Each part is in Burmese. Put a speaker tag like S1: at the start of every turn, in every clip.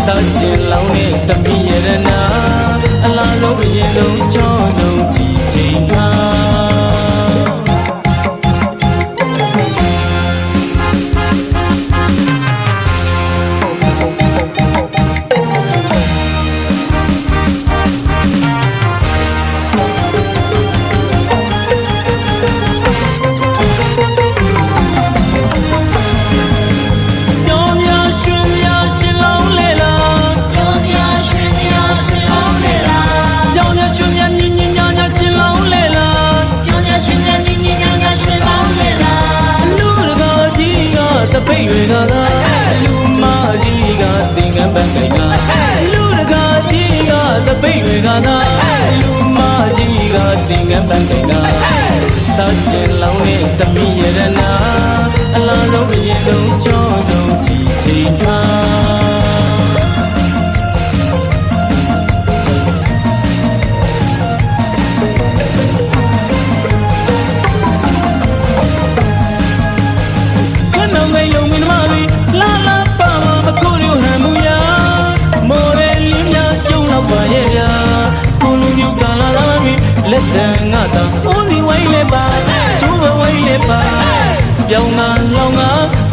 S1: သာရှင်လောင်းနဲ့တပိယရနာအလားဆုံးအရင်ဆုံးချောဆုံးဒီချိန်မှာပိတ်တွေကသာလူမကြီးကသင်္ကန်းပန်းကိန်းကလူတကာကြီးကသပိတ်တွေကသာလူမကြီးကသင်္ကန်းပန်းကိန်းကသာရှင်လောင်းနဲ့တပိယရနာအလားဆုံးအရင်ဆုံးချောဆုံးဒီချိန်မှာလက်တန်ငါသာဦးစီဝိုင်းလည်းပါသူ့ဘဝိုင်းလည်းပါပြောင်းလာလောင်းက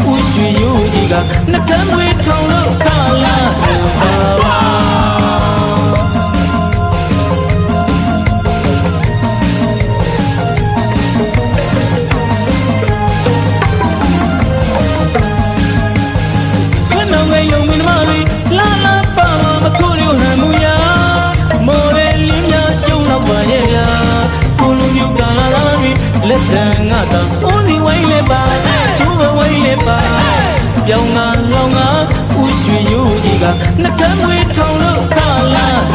S1: ဥရွှေရိုးကြီးကနှကမ်းွေထောင်လို့ကာလာပါခဏငယ်ယုံမင်းမလေးလာလာပါမခိုးရဟန်မူယာမော်ရလင်းများရှုံးတော့ပါရဲ့ကိုလူမျိုးကလာလာပြီးလက်တန်ငါသာဦးစီဝိုင်းလည်းပါသူ့ဘဝိုင်းလည်းပါပြောင်းလာလောင်းကဥရွှေရိုးကြီးကနှကမ်းွေထောင်လို့ကာလာ